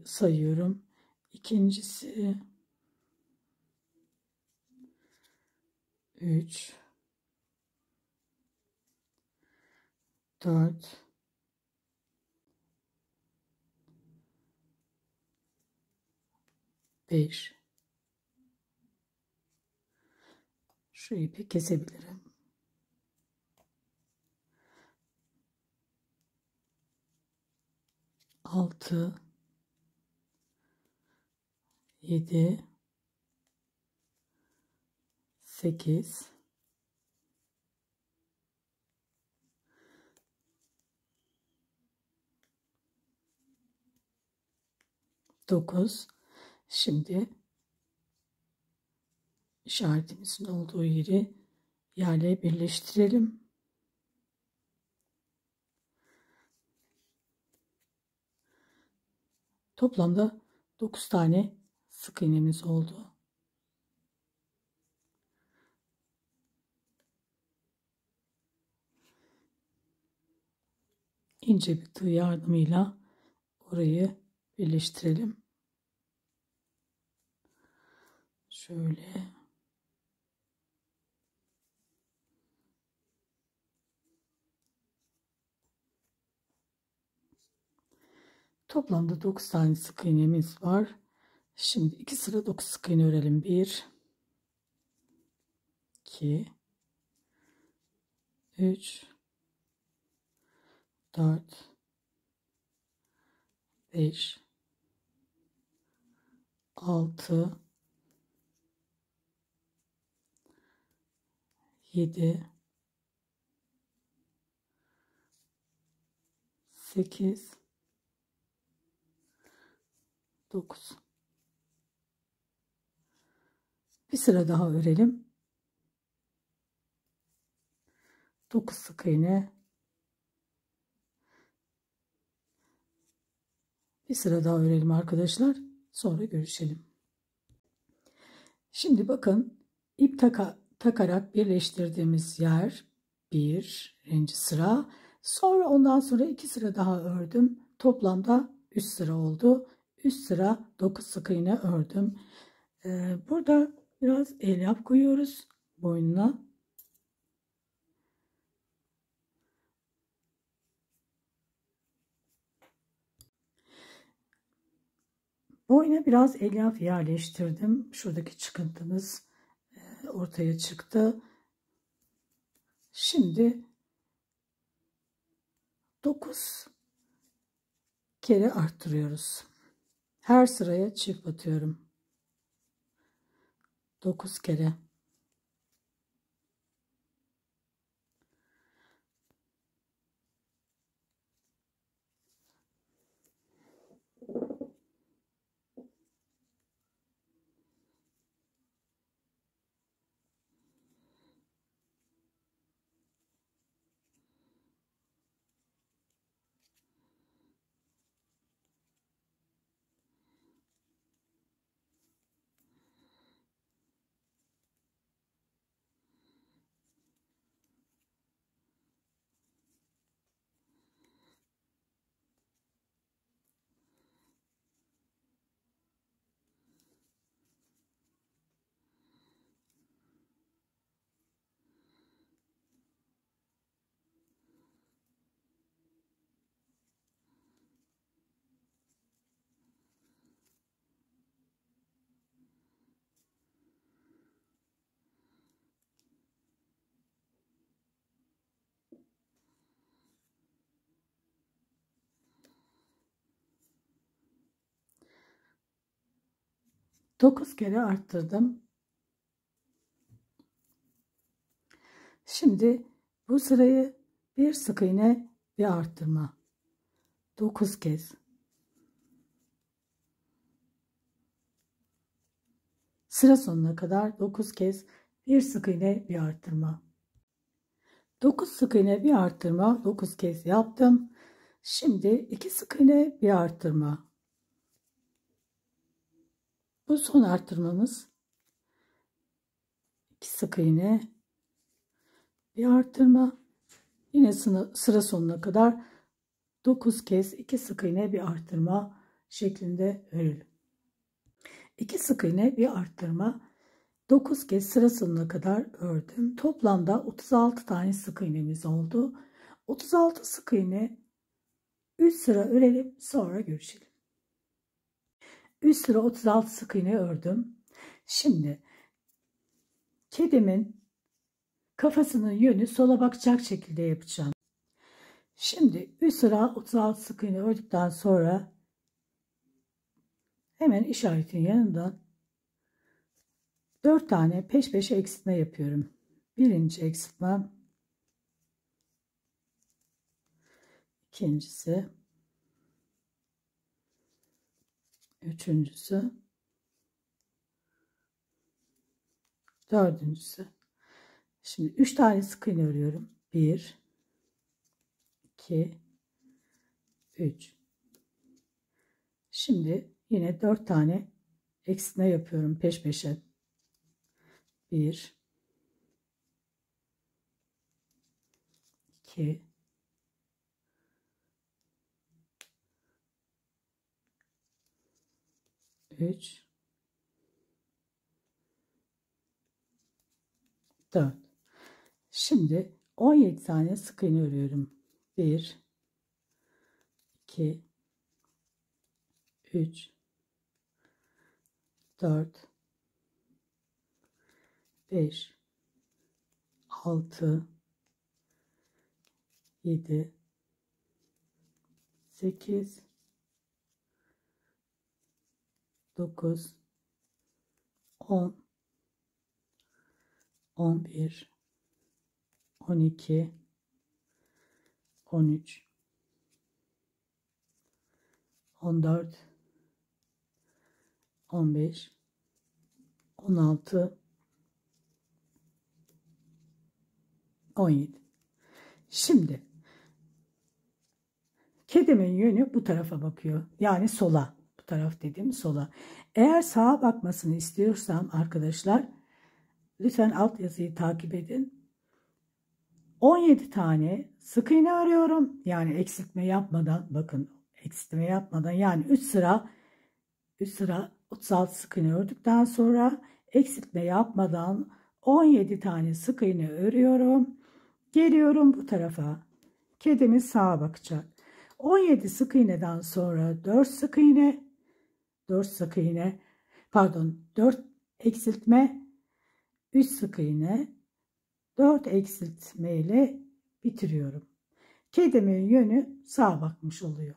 sayıyorum. İkincisi 3 4 5. Şu ipi kesebilirim. 6 7 8 9. Şimdi işaretimizin olduğu yeri yerle birleştirelim. Toplamda 9 tane sık iğnemiz oldu. İnce bir tığ yardımıyla orayı birleştirelim. Şöyle. Toplamda 9 tane sık iğnemiz var. Şimdi 2 sıra 9 sık iğne örelim. 1 2 3 4 5 6 7 8 9. Bir sıra daha örelim. 9 sık iğne. Bir sıra daha örelim arkadaşlar. Sonra görüşelim. Şimdi bakın ip takarak birleştirdiğimiz yer birinci sıra. Sonra ondan sonra 2 sıra daha ördüm. Toplamda 3 sıra oldu. 3 sıra 9 sık iğne ördüm. Burada biraz elyaf koyuyoruz boynuna. Boyuna biraz elyaf yerleştirdim. Şuradaki çıkıntımız ortaya çıktı. Şimdi 9 kere arttırıyoruz. Her sıraya çift batıyorum. 9 kere. Dokuz kere arttırdım. Şimdi bu sırayı bir sık iğne bir arttırma. 9 kez. Sıra sonuna kadar 9 kez bir sık iğne bir arttırma. 9 sık iğne bir arttırma 9 kez yaptım. Şimdi 2 sık iğne bir arttırma. Bu son arttırmamız. 2 sık iğne, bir arttırma. Yine sıra sonuna kadar 9 kez 2 sık iğne bir arttırma şeklinde örelim. 2 sık iğne bir arttırma, 9 kez sıra sonuna kadar ördüm. Toplamda 36 tane sık iğnemiz oldu. 36 sık iğne 3 sıra örelim, sonra görüşelim. 3 sıra 36 sık iğne ördüm. Şimdi kedimin kafasının yönü sola bakacak şekilde yapacağım. Şimdi 3 sıra 36 sık iğne ördükten sonra hemen işaretin yanından 4 tane peş peşe eksiltme yapıyorum. Birinci eksiltmem, ikincisi, üçüncüsü, dördüncüsü. Şimdi 3 tane sık iğne örüyorum. 1, 2, 3. Şimdi yine 4 tane eksiltme yapıyorum peş peşe. 1, 2, 3, 4. Şimdi 17 tane sık iğne örüyorum. 1, 2, 3, 4, 5, 6, 7, 8, 9, 10, 11, 12, 13, 14, 15, 16, 17. Şimdi kedimin yönü bu tarafa bakıyor. Yani sola. Bu taraf dediğim sola. Eğer sağa bakmasını istiyorsam arkadaşlar, lütfen alt yazıyı takip edin. 17 tane sık iğne örüyorum. Yani eksiltme yapmadan, bakın eksiltme yapmadan, yani 3 sıra 36 sık iğne ördükten sonra eksiltme yapmadan 17 tane sık iğne örüyorum. Geliyorum bu tarafa. Kedimiz sağa bakacak. 17 sık iğneden sonra 4 sık iğne, 4 eksiltme, 3 sık iğne, 4 eksiltme ile bitiriyorum. Kedimin yönü sağa bakmış oluyor.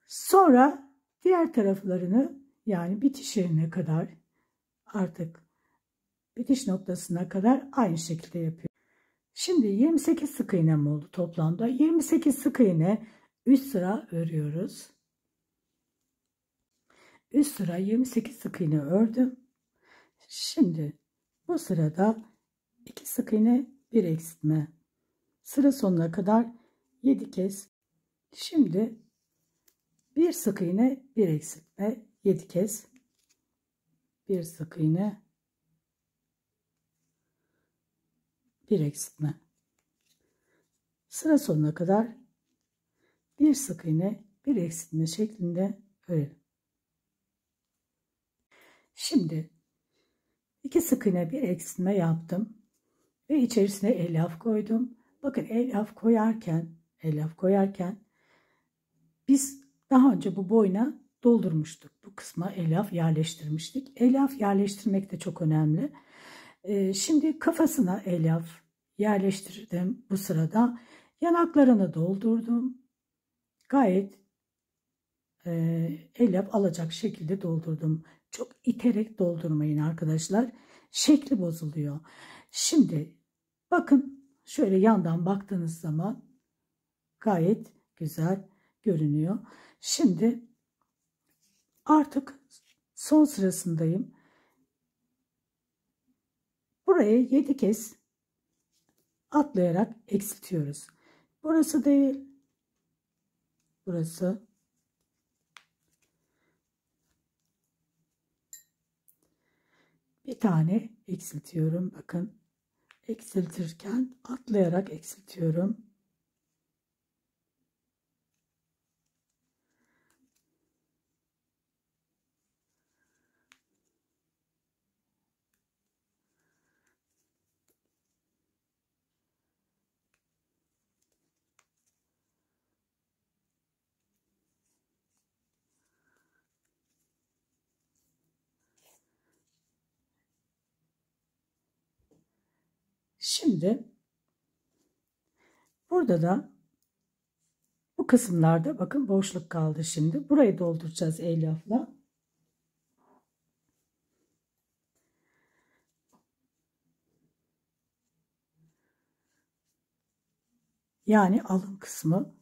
Sonra diğer taraflarını, yani bitiş yerine kadar, artık bitiş noktasına kadar aynı şekilde yapıyorum. Şimdi 28 sık iğnem oldu toplamda. 28 sık iğne 3 sıra örüyoruz. 3 sıra 28 sık iğne ördüm. Şimdi bu sırada 2 sık iğne, 1 eksiltme. Sıra sonuna kadar 7 kez. Şimdi 1 sık iğne, 1 eksiltme, 7 kez. 1 sık iğne, 1 eksiltme. Sıra sonuna kadar 1 sık iğne, 1 eksiltme şeklinde örelim. Şimdi 2 sık iğne, 1 eksiltme yaptım ve içerisine elyaf koydum. Bakın elyaf koyarken biz daha önce bu boyuna doldurmuştuk. Bu kısma elyaf yerleştirmiştik. Elyaf yerleştirmek de çok önemli. Şimdi kafasına elyaf yerleştirdim bu sırada. Yanaklarını doldurdum. Gayet elyaf alacak şekilde doldurdum. Çok iterek doldurmayın arkadaşlar. Şekli bozuluyor. Şimdi bakın şöyle yandan baktığınız zaman gayet güzel görünüyor. Şimdi artık son sırasındayım. Buraya 7 kez atlayarak eksiltiyoruz. Burası değil. Burası. Bir tane eksiltiyorum. Bakın, eksiltirken atlayarak eksiltiyorum. Şimdi burada da bu kısımlarda bakın boşluk kaldı şimdi. Burayı dolduracağız elyafla. Yani alın kısmı.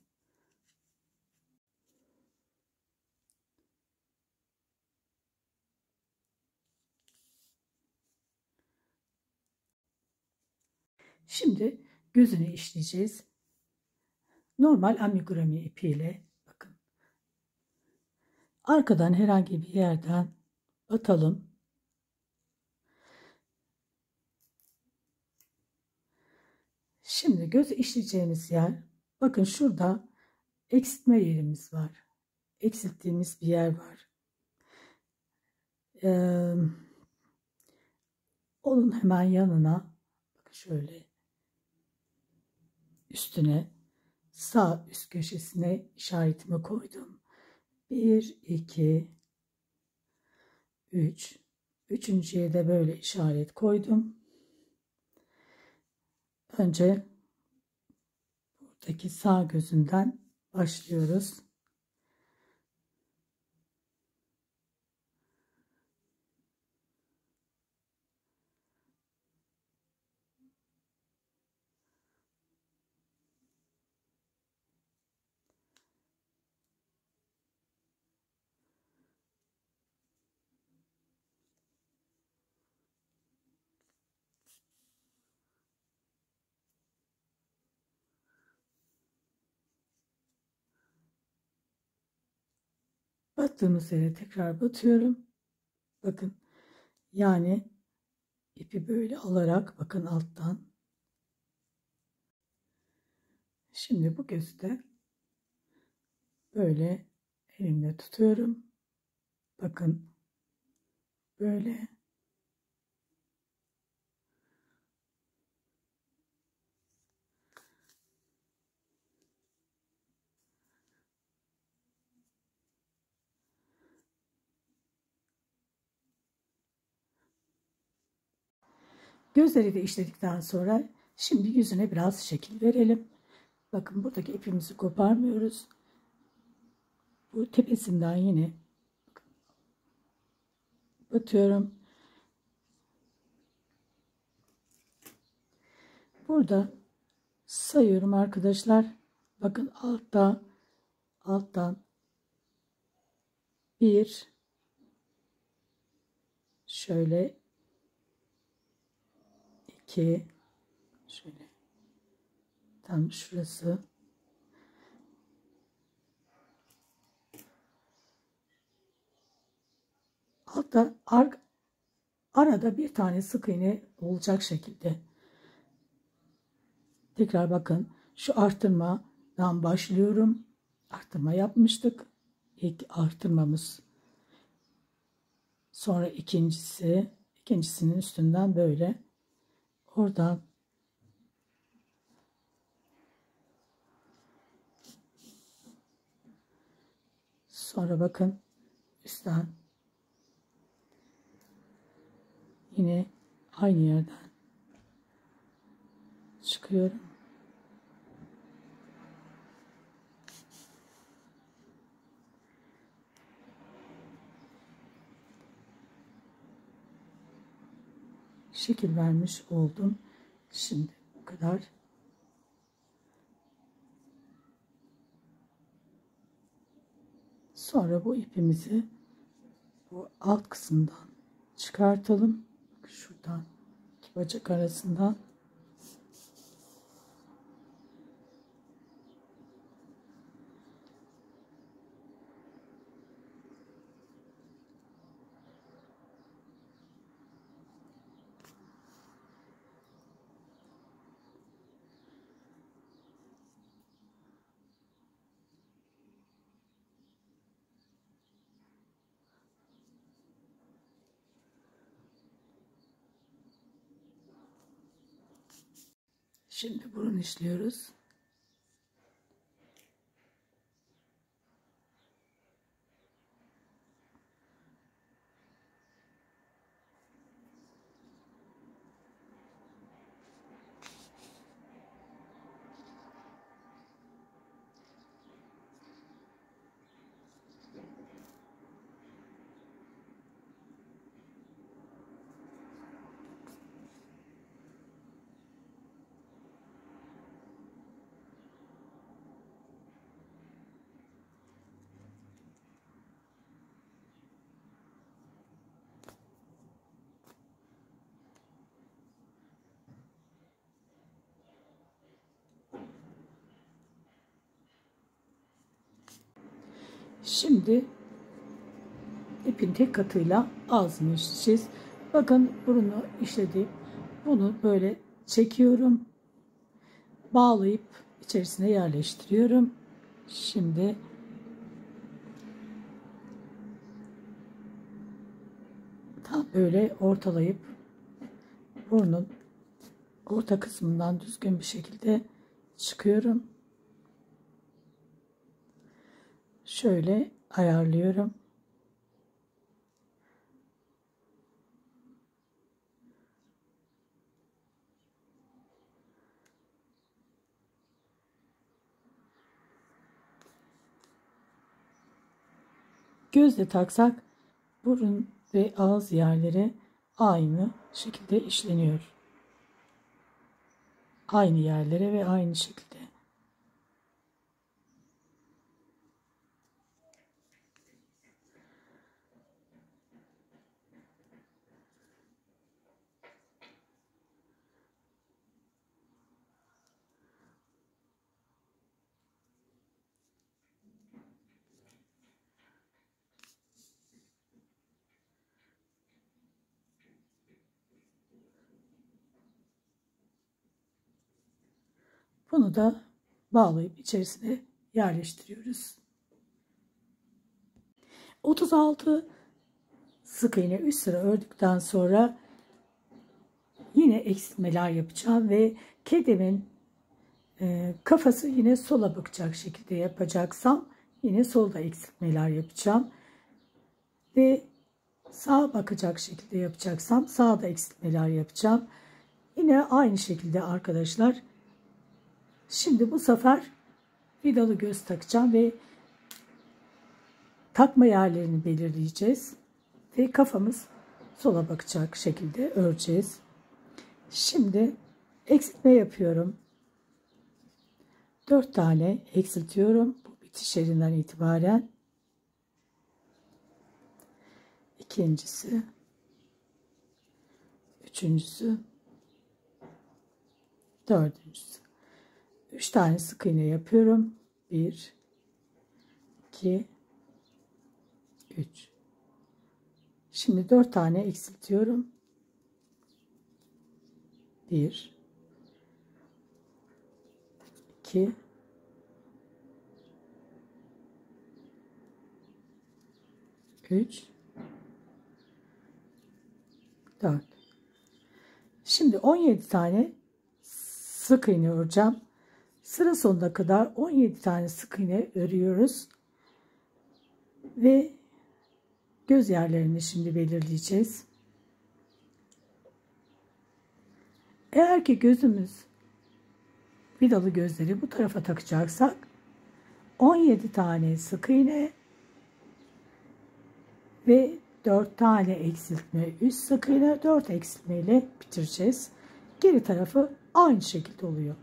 Şimdi gözünü işleyeceğiz. Normal amigurumi ipiyle bakın. Arkadan herhangi bir yerden batalım. Şimdi göz işleyeceğimiz yer, bakın şurada eksiltme yerimiz var. Eksilttiğimiz bir yer var. Onun hemen yanına bakın şöyle üstüne sağ üst köşesine işaretimi koydum. 1, 2, 3. Üçüncüye de böyle işaret koydum. Önce buradaki sağ gözünden başlıyoruz. Battığımız yere tekrar batıyorum. Bakın, yani ipi böyle alarak bakın alttan. Şimdi bu gözü de böyle elimle tutuyorum. Bakın böyle. Gözleri de işledikten sonra şimdi yüzüne biraz şekil verelim. Bakın buradaki ipimizi koparmıyoruz. Bu tepesinden yine batıyorum. Burada sayıyorum arkadaşlar. Bakın alttan bir, şöyle 2, şöyle tam şurası. Altta arada bir tane sık iğne olacak şekilde. Tekrar bakın, şu artırmadan başlıyorum. Artırma yapmıştık. İlk artırmamız. Sonra ikincisinin üstünden böyle oradan sonra bakın üstten yine aynı yerden çıkıyorum. Şekil vermiş oldum. Şimdi bu kadar. Sonra bu ipimizi bu alt kısımdan çıkartalım. Şuradan iki bacak arasından. Şimdi burun işliyoruz. Şimdi ipin tek katıyla ağzını işleyeceğiz. Bakın burunu işledim. Bunu böyle çekiyorum. Bağlayıp içerisine yerleştiriyorum. Şimdi tam böyle ortalayıp burnun orta kısmından düzgün bir şekilde çıkıyorum. Şöyle ayarlıyorum. Gözle taksak burun ve ağız yerleri aynı şekilde işleniyor. Aynı yerlere ve aynı şekilde. Bunu da bağlayıp içerisine yerleştiriyoruz. 36 sık iğne 3 sıra ördükten sonra yine eksiltmeler yapacağım ve kedimin kafası yine sola bakacak şekilde yapacaksam yine solda eksiltmeler yapacağım ve sağa bakacak şekilde yapacaksam sağda eksiltmeler yapacağım. Yine aynı şekilde arkadaşlar. Şimdi bu sefer vidalı göz takacağım ve takma yerlerini belirleyeceğiz ve kafamız sola bakacak şekilde öreceğiz. Şimdi eksiltme yapıyorum. 4 tane eksiltiyorum bu bitiş yerinden itibaren. İkincisi, üçüncüsü, dördüncüsü. 3 tane sık iğne yapıyorum. 1, 2, 3. Şimdi 4 tane eksiltiyorum. 1, 2, 3, 4. Şimdi 17 tane sık iğne öreceğim. Sıra sonuna kadar 17 tane sık iğne örüyoruz. Ve göz yerlerini şimdi belirleyeceğiz. Eğer ki gözümüz vidalı gözleri bu tarafa takacaksak 17 tane sık iğne ve 4 tane eksiltme, 3 sık iğne, 4 eksiltme ile bitireceğiz. Geri tarafı aynı şekilde oluyor.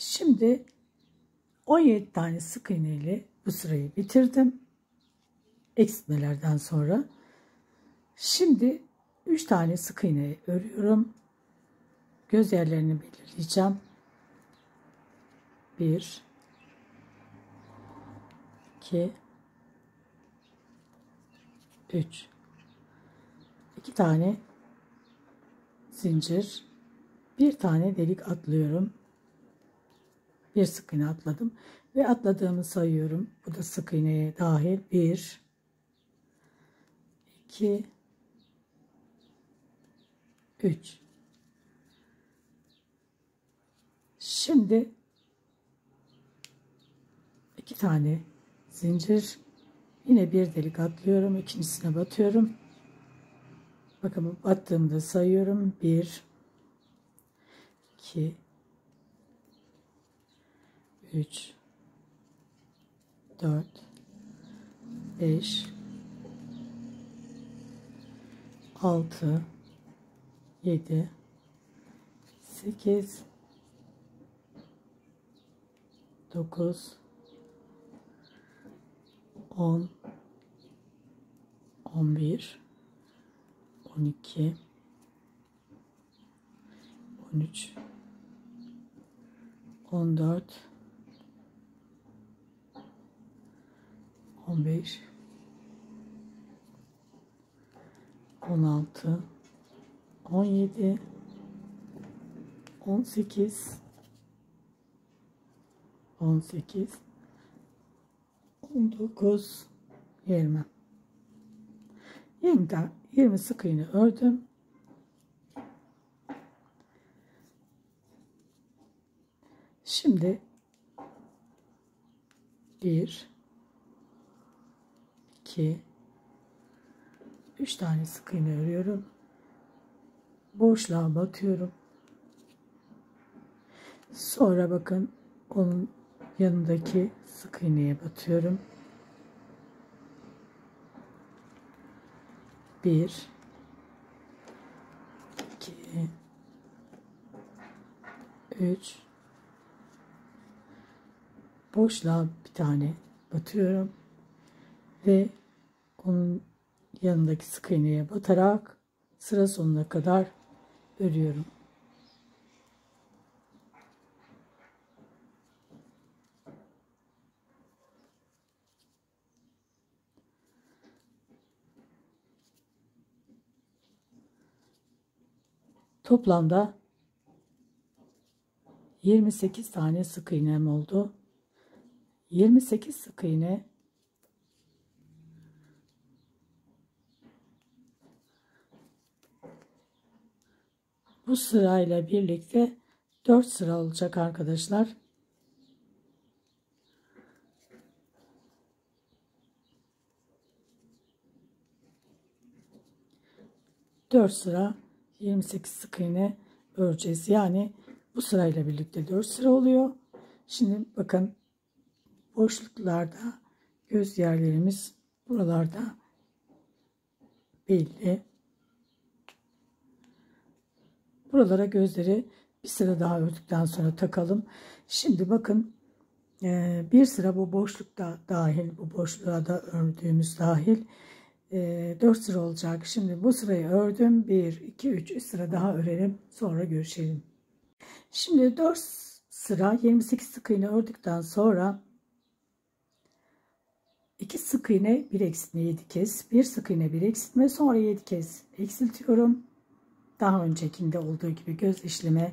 Şimdi 17 tane sık iğne ile bu sırayı bitirdim. Eksiltmelerden sonra. Şimdi 3 tane sık iğne örüyorum. Göz yerlerini belirleyeceğim. 1, 2, 3. 2 tane zincir, bir tane delik atlıyorum. Bir sık iğne atladım ve atladığımı sayıyorum. Bu da sık iğneye dahil. 1, 2, 3. Şimdi 2 tane zincir, yine bir delik atlıyorum, ikincisine batıyorum. Bakın battığımda sayıyorum. 1 2 3 4 5 6 7 8 9 10 11 12 13 14 15 16 17 18 18 19 20. 20 sık iğne ördüm. Şimdi 1 2 3 tane sık iğne örüyorum. Boşluğa batıyorum. Sonra bakın onun yanındaki sık iğneye batıyorum. 1 2 3 boşluğa bir tane batıyorum ve onun yanındaki sık iğneye batarak sıra sonuna kadar örüyorum. Toplamda 28 tane sık iğnem oldu. 28 sık iğne bu sırayla birlikte 4 sıra olacak arkadaşlar. Dört sıra 28 sık iğne öreceğiz. Yani bu sırayla birlikte 4 sıra oluyor. Şimdi bakın boşluklarda göz yerlerimiz buralarda belli. Buralara gözleri bir sıra daha ördükten sonra takalım. Şimdi bakın bir sıra bu boşlukta dahil, bu boşluğa da ördüğümüz dahil 4 sıra olacak. Şimdi bu sırayı ördüm. 1, 2, 3 sıra daha örelim. Sonra görüşelim. Şimdi 4 sıra 28 sık iğne ördükten sonra 2 sık iğne bir eksiltme 7 kez, 1 sık iğne bir eksiltme, sonra 7 kez eksiltiyorum. Daha öncekinde olduğu gibi göz işleme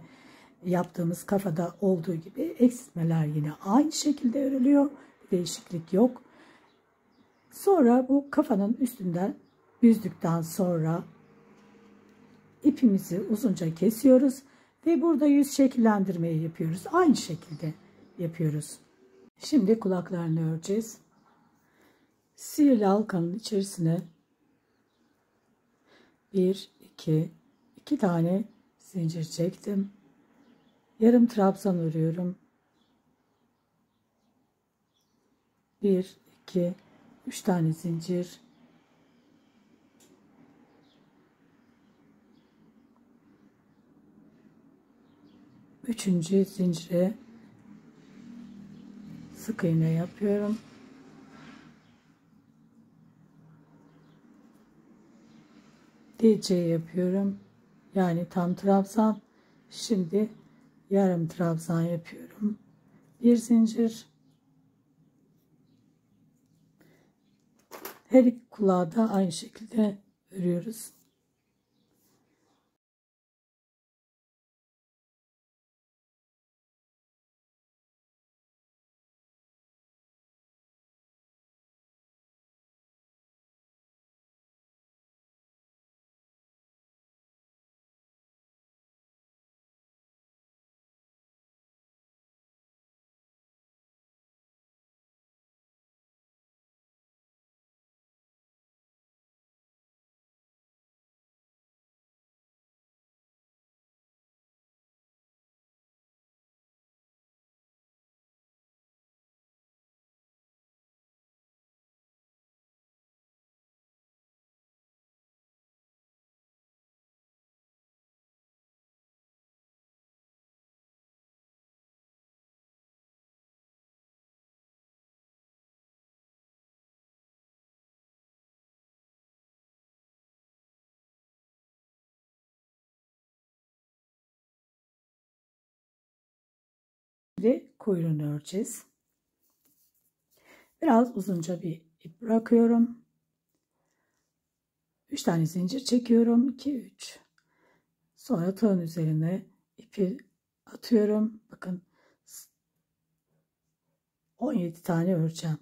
yaptığımız kafada olduğu gibi eksiltmeler yine aynı şekilde örülüyor. Bir değişiklik yok. Sonra bu kafanın üstünden büzdükten sonra ipimizi uzunca kesiyoruz ve burada yüz şekillendirmeyi yapıyoruz. Aynı şekilde yapıyoruz. Şimdi kulaklarını öreceğiz. Sihirli halkanın içerisine 1 2 tane zincir çektim. Yarım trabzan örüyorum. 1 2 3 tane zincir. Üçüncü zincire sık iğne yapıyorum. DC yapıyorum. Yani tam trabzan. Şimdi yarım trabzan yapıyorum. Bir zincir. Her iki kulağı da aynı şekilde örüyoruz. Şimdi kuyruğunu öreceğiz. Biraz uzunca bir ip bırakıyorum. 3 tane zincir çekiyorum. 2 3. Sonra tığın üzerine ipi atıyorum. Bakın 17 tane öreceğim.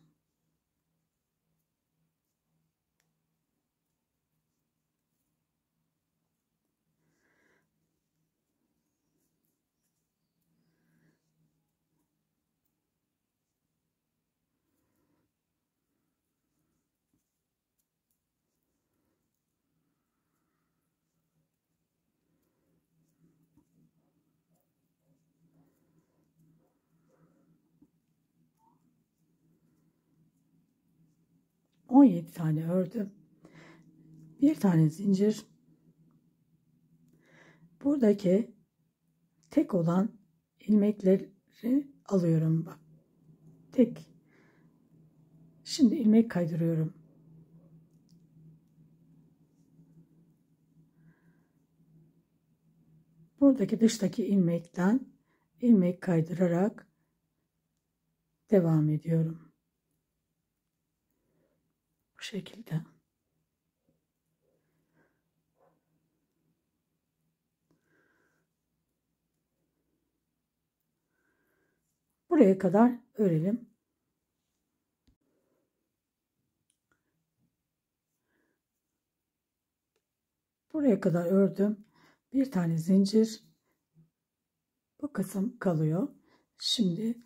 On yedi tane ördüm. Bir tane zincir. Buradaki tek olan ilmekleri alıyorum. Bak. Tek. Şimdi ilmek kaydırıyorum. Buradaki dıştaki ilmekten ilmek kaydırarak devam ediyorum. Bu şekilde. Buraya kadar örelim. Buraya kadar ördüm. Bir tane zincir. Bu kısım kalıyor. Şimdi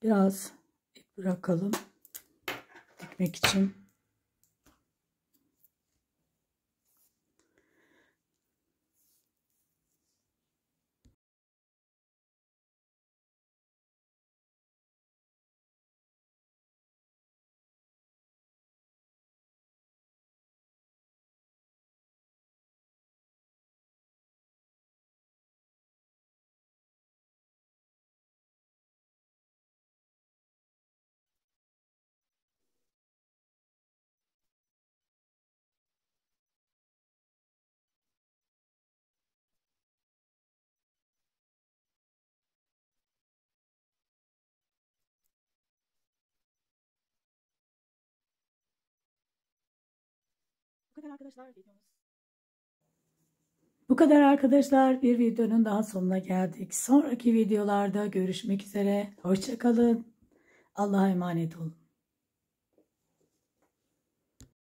biraz ip bırakalım. Dikmek için. Bu kadar arkadaşlar videomuz. Bu kadar arkadaşlar, bir videonun daha sonuna geldik. Sonraki videolarda görüşmek üzere. Hoşça kalın. Allah'a emanet olun.